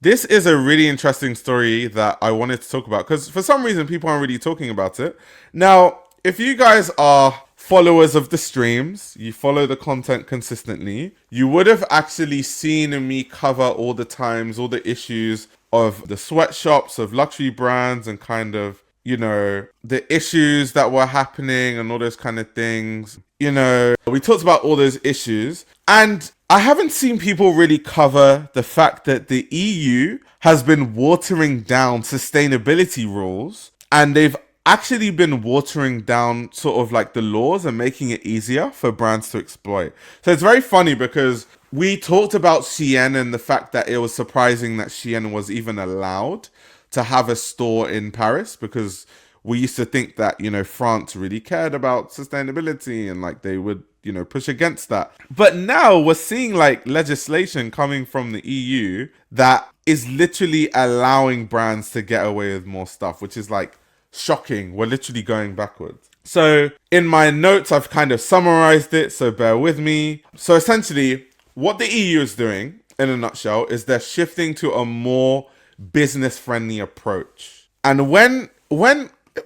this is a really interesting story that I wanted to talk about because for some reason people aren't really talking about it. Now, if you guys are followers of the streams, you follow the content consistently, you would have actually seen me cover all the times, all the issues of the sweatshops, of luxury brands, and kind of, the issues that were happening and all those kind of things. We talked about all those issues. And I haven't seen people really cover the fact that the EU has been watering down sustainability rules, and they've actually been watering down sort of like the laws and making it easier for brands to exploit. So it's very funny because we talked about Shein and the fact that it was surprising that Shein was even allowed to have a store in Paris, because we used to think that, France really cared about sustainability and like they would, push against that. But now we're seeing like legislation coming from the EU that is literally allowing brands to get away with more stuff, which is like shocking. We're literally going backwards. So in my notes, I've kind of summarized it, so bear with me. So essentially, what the EU is doing in a nutshell is they're shifting to a more business-friendly approach. And when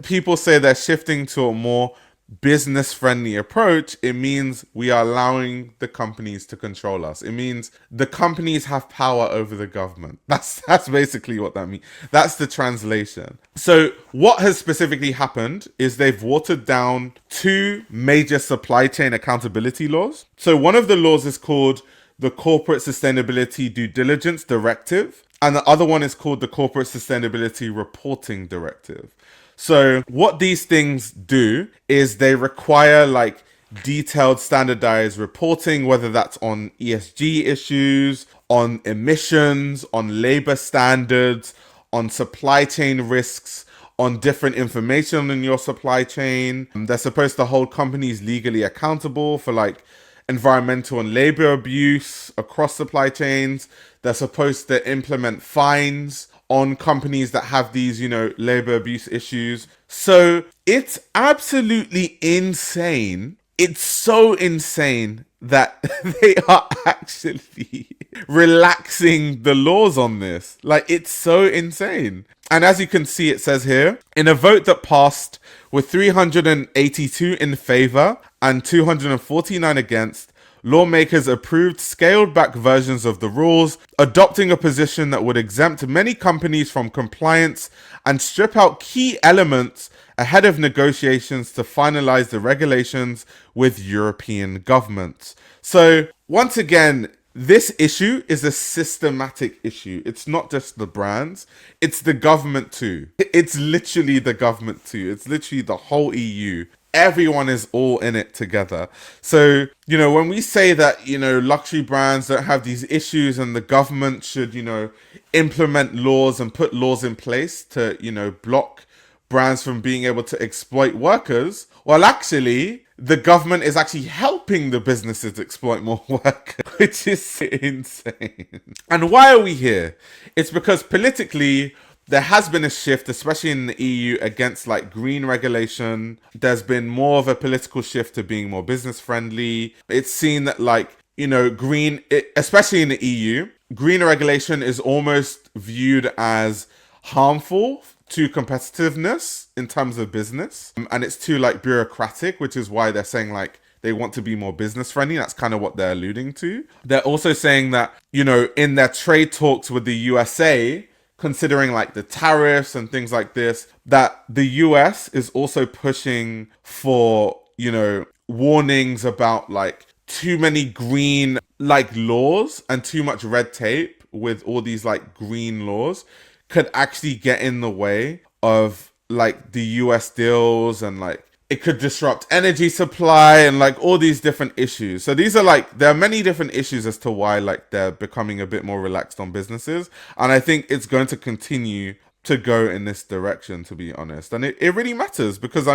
people say they're shifting to a more business-friendly approach, it means we are allowing the companies to control us. It means the companies have power over the government. That's basically what that means. That's the translation. So what has specifically happened is they've watered down two major supply chain accountability laws. So one of the laws is called the Corporate Sustainability Due Diligence Directive, and the other one is called the Corporate Sustainability Reporting Directive. So what these things do is they require like detailed standardized reporting, whether that's on ESG issues, on emissions, on labor standards, on supply chain risks, on different information in your supply chain. They're supposed to hold companies legally accountable for like environmental and labor abuse across supply chains. They're supposed to implement fines on companies that have these, labor abuse issues. So it's absolutely insane. It's so insane that they are actually relaxing the laws on this. Like, it's so insane. And as you can see, it says here, in a vote that passed with 382 in favor and 249 against, lawmakers approved scaled-back versions of the rules, adopting a position that would exempt many companies from compliance and strip out key elements ahead of negotiations to finalize the regulations with European governments. So, once again, this issue is a systematic issue. It's not just the brands, it's the government too. It's literally the government too. It's literally the whole EU. Everyone is all in it together. So, when we say that, luxury brands don't have these issues and the government should, implement laws and put laws in place to, block brands from being able to exploit workers, well, actually, the government is actually helping the businesses exploit more workers, which is insane. And why are we here? It's because politically, there has been a shift, especially in the EU, against like green regulation. There's been more of a political shift to being more business friendly. It's seen that especially in the EU, green regulation is almost viewed as harmful to competitiveness in terms of business. And it's too like bureaucratic, which is why they're saying like they want to be more business friendly. That's kind of what they're alluding to. They're also saying that, in their trade talks with the USA, considering like the tariffs and things like this, that the US is also pushing for, warnings about like too many green like laws and too much red tape with all these like green laws could actually get in the way of like the US deals, and like it could disrupt energy supply and like all these different issues. So these are like, there are many different issues as to why like they're becoming a bit more relaxed on businesses. And I think it's going to continue to go in this direction, to be honest. And it really matters because,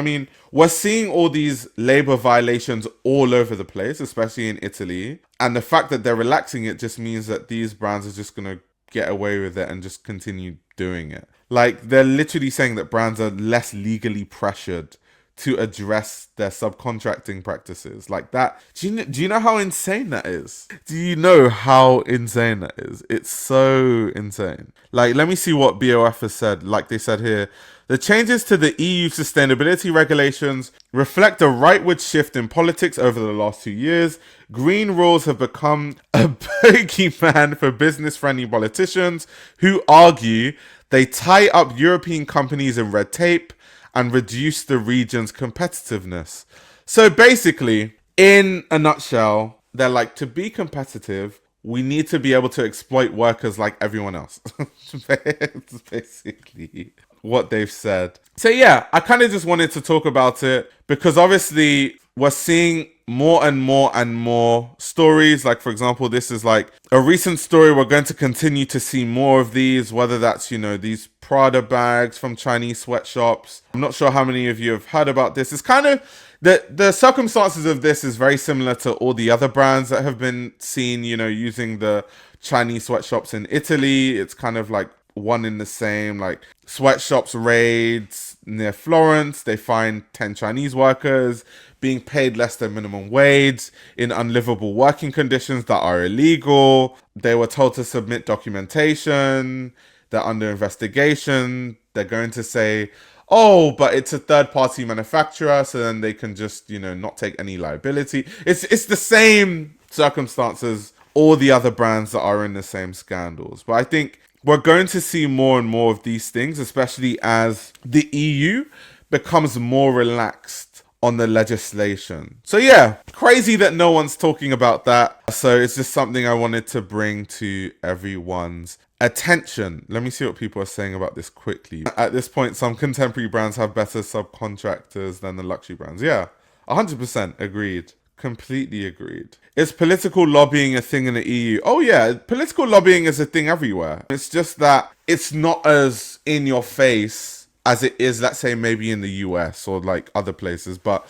we're seeing all these labor violations all over the place, especially in Italy. And the fact that they're relaxing it just means that these brands are just going to get away with it and just continue doing it. Like, they're literally saying that brands are less legally pressured to address their subcontracting practices. Like that. Do you know how insane that is? Do you know how insane that is? It's so insane. Like, let me see what BOF has said. Like they said here, the changes to the EU sustainability regulations reflect a rightward shift in politics over the last 2 years. Green rules have become a bogeyman for business-friendly politicians who argue they tie up European companies in red tape and reduce the region's competitiveness. So basically, in a nutshell, they're like, to be competitive, we need to be able to exploit workers like everyone else. It's basically what they've said. So yeah, I kind of just wanted to talk about it because obviously we're seeing more and more stories. Like, for example, this is like a recent story. We're going to continue to see more of these, whether that's, you know, these Prada bags from Chinese sweatshops. I'm not sure how many of you have heard about this. It's kind of the circumstances of this is very similar to all the other brands that have been seen, you know, using the Chinese sweatshops in Italy. It's kind of like one in the same, like sweatshops raids near Florence. They find 10 Chinese workers being paid less than minimum wage in unlivable working conditions that are illegal. They were told to submit documentation. They're under investigation. They're going to say, oh, but it's a third-party manufacturer, so then they can just, you know, not take any liability. It's the same circumstances, all the other brands that are in the same scandals. But I think we're going to see more and more of these things, especially as the EU becomes more relaxed on the legislation. So yeah, crazy that no one's talking about that. So it's just something I wanted to bring to everyone's attention. Let me see what people are saying about this quickly. At this point, some contemporary brands have better subcontractors than the luxury brands. Yeah, 100% agreed. Completely agreed. Is political lobbying a thing in the EU? Oh yeah, political lobbying is a thing everywhere. It's just that it's not as in your face as it is, let's say, maybe in the US or like other places. But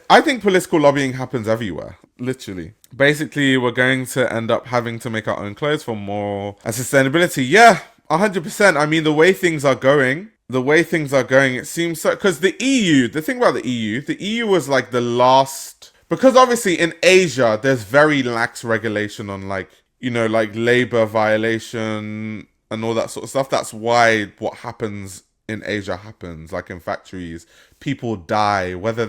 I think political lobbying happens everywhere, literally. Basically, we're going to end up having to make our own clothes for more and sustainability. Yeah, 100%. I mean, the way things are going, it seems so. Because the thing about the EU was like the last. Because obviously in Asia, there's very lax regulation on like, you know, like labor violation and all that sort of stuff. That's why what happens in Asia happens, like in factories. People die, whether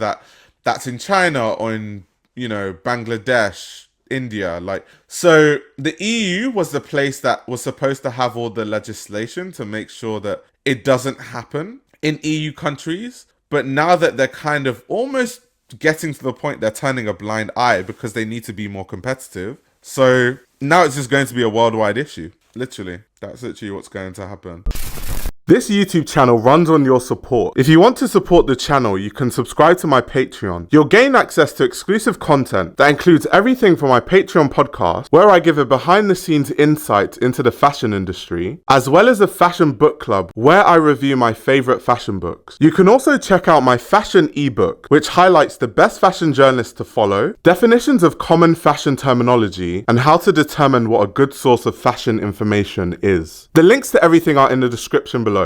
that's in China or in, you know, Bangladesh, India. Like, so the EU was the place that was supposed to have all the legislation to make sure that it doesn't happen in EU countries. But now that they're kind of almost getting to the point they're turning a blind eye because they need to be more competitive. So now it's just going to be a worldwide issue. Literally. That's literally what's going to happen. This YouTube channel runs on your support. If you want to support the channel, you can subscribe to my Patreon. You'll gain access to exclusive content that includes everything from my Patreon podcast, where I give a behind-the-scenes insight into the fashion industry, as well as a fashion book club, where I review my favorite fashion books. You can also check out my fashion ebook, which highlights the best fashion journalists to follow, definitions of common fashion terminology, and how to determine what a good source of fashion information is. The links to everything are in the description below.